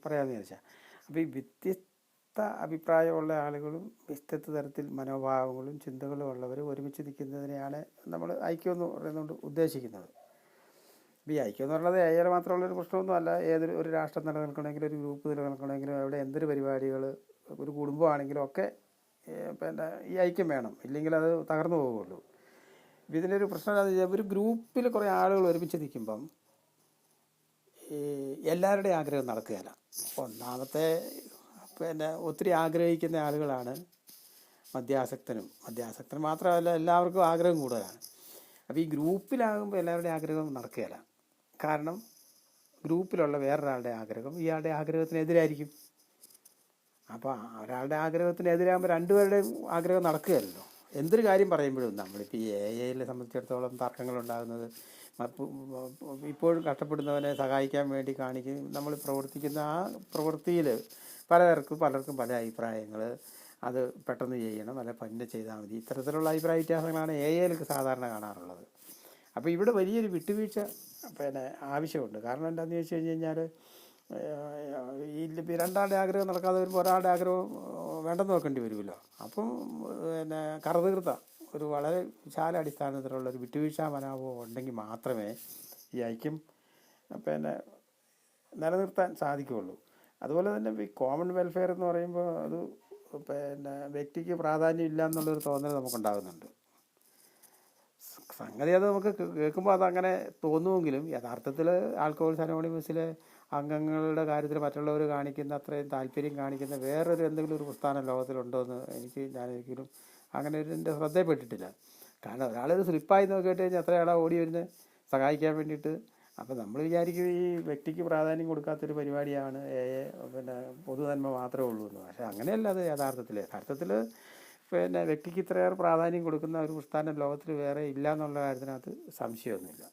പറയാമെന്ന് വിചാരിച്ചാൽ. അപ്പോൾ ഈ വ്യത്യസ്ത അഭിപ്രായമുള്ള ആളുകളും വ്യത്യസ്ത തരത്തിൽ മനോഭാവങ്ങളും ചിന്തകളും ഉള്ളവർ ഒരുമിച്ച് നിൽക്കുന്നതിനെയാണ് നമ്മൾ ഐക്യം എന്ന് പറയുന്നതുകൊണ്ട് ഉദ്ദേശിക്കുന്നത്. ഈ ഐക്യം എന്ന് പറയുന്നത് ഏരിയയിൽ മാത്രമുള്ളൊരു പ്രശ്നമൊന്നും അല്ല. ഏതൊരു ഒരു രാഷ്ട്രം നിലനിൽക്കണമെങ്കിലും ഒരു ഗ്രൂപ്പ് നിലനിൽക്കണമെങ്കിലും അവിടെ എന്തൊരു പരിപാടികൾ ഒരു കുടുംബമാണെങ്കിലും ഒക്കെ പിന്നെ ഈ ഐക്യം വേണം, ഇല്ലെങ്കിൽ അത് തകർന്നു പോകുള്ളൂ. ഇതിൻ്റെ ഒരു പ്രശ്നം എന്താണെന്ന് വെച്ചാൽ ഒരു ഗ്രൂപ്പിൽ കുറേ ആളുകൾ ഒരുമിച്ച് നിൽക്കുമ്പം ഈ എല്ലാവരുടെയും ആഗ്രഹം നടക്കുകയില്ല. ഒന്നാമത്തെ പിന്നെ ഒത്തിരി ആഗ്രഹിക്കുന്ന ആളുകളാണ് മദ്യാസക്തനും മാത്രമല്ല എല്ലാവർക്കും ആഗ്രഹം കൂടുതലാണ്. അപ്പോൾ ഈ ഗ്രൂപ്പിലാകുമ്പോൾ എല്ലാവരുടെയും ആഗ്രഹം നടക്കുകയില്ല. കാരണം ഗ്രൂപ്പിലുള്ള വേറൊരാളുടെ ആഗ്രഹം ഇയാളുടെ ആഗ്രഹത്തിനെതിരായിരിക്കും. അപ്പോൾ ഒരാളുടെ ആഗ്രഹത്തിനെതിരാകുമ്പോൾ രണ്ടുപേരുടെയും ആഗ്രഹം നടക്കുകയല്ലോ. എന്തൊരു കാര്യം പറയുമ്പോഴും നമ്മളിപ്പോൾ ഈ AI സംബന്ധിച്ചിടത്തോളം തർക്കങ്ങളുണ്ടാകുന്നത് ഇപ്പോഴും കഷ്ടപ്പെടുന്നവനെ സഹായിക്കാൻ വേണ്ടി നമ്മൾ പ്രവർത്തിക്കുന്ന ആ പ്രവൃത്തിയിൽ പലർക്കും പല അഭിപ്രായങ്ങൾ, അത് പെട്ടെന്ന് ചെയ്യണം അല്ല പിന്നെ ചെയ്താൽ മതി, ഇത്തരത്തിലുള്ള അഭിപ്രായ വ്യത്യാസങ്ങളാണ് AI സാധാരണ കാണാറുള്ളത്. അപ്പോൾ ഇവിടെ വലിയൊരു വിട്ടുവീഴ്ച പിന്നെ ആവശ്യമുണ്ട്. കാരണം എന്താണെന്ന് ചോദിച്ചു കഴിഞ്ഞാൽ ഈ രണ്ടാളുടെ ആഗ്രഹം നടക്കാതെ വരുമ്പോൾ ഒരാളുടെ ആഗ്രഹം വേണ്ടെന്ന് വെക്കേണ്ടി വരുമല്ലോ. അപ്പം പിന്നെ കറുതീർത്ത ഒരു വളരെ വിശാല അടിസ്ഥാനത്തിലുള്ള ഒരു വിട്ടുവീഴ്ച മനോഭാവം ഉണ്ടെങ്കിൽ മാത്രമേ ഈ ഐക്യം പിന്നെ നിലനിർത്താൻ സാധിക്കുകയുള്ളൂ. അതുപോലെ തന്നെ ഈ കോമൺ വെൽഫെയർ എന്ന് പറയുമ്പോൾ അത് പിന്നെ വ്യക്തിക്ക് പ്രാധാന്യം ഇല്ല എന്നുള്ളൊരു തോന്നൽ നമുക്കുണ്ടാകുന്നുണ്ട്. സംഗതി അത് നമുക്ക് കേൾക്കുമ്പോൾ അതങ്ങനെ തോന്നുമെങ്കിലും യഥാർത്ഥത്തിൽ ആൽക്കഹോൾസ് അനോണിമസിലെ അംഗങ്ങളുടെ കാര്യത്തിൽ മറ്റുള്ളവർ കാണിക്കുന്ന അത്രയും താല്പര്യം കാണിക്കുന്ന വേറൊരു എന്തെങ്കിലും ഒരു പ്രസ്ഥാനം ലോകത്തിലുണ്ടോ എന്ന് ഞാനൊരിക്കലും അങ്ങനെ എൻ്റെ ശ്രദ്ധയിൽപ്പെട്ടിട്ടില്ല. കാരണം ഒരാളൊരു സ്ലിപ്പായി നോക്കിയിട്ട് കഴിഞ്ഞാൽ എത്രയാളാ ഓടി വരുന്നത് സഹായിക്കാൻ വേണ്ടിയിട്ട്. അപ്പോൾ നമ്മൾ വിചാരിക്കും ഈ വ്യക്തിക്ക് പ്രാധാന്യം കൊടുക്കാത്തൊരു പരിപാടിയാണ് പിന്നെ പൊതുനന്മ മാത്രമേ ഉള്ളൂ എന്ന്. പക്ഷേ അങ്ങനെയല്ല അത് യഥാർത്ഥത്തിൽ പിന്നെ വ്യക്തിക്ക് ഇത്രയേറെ പ്രാധാന്യം കൊടുക്കുന്ന ഒരു പ്രസ്ഥാനം ലോകത്തിൽ വേറെ ഇല്ല എന്നുള്ള കാര്യത്തിനകത്ത് സംശയമൊന്നുമില്ല.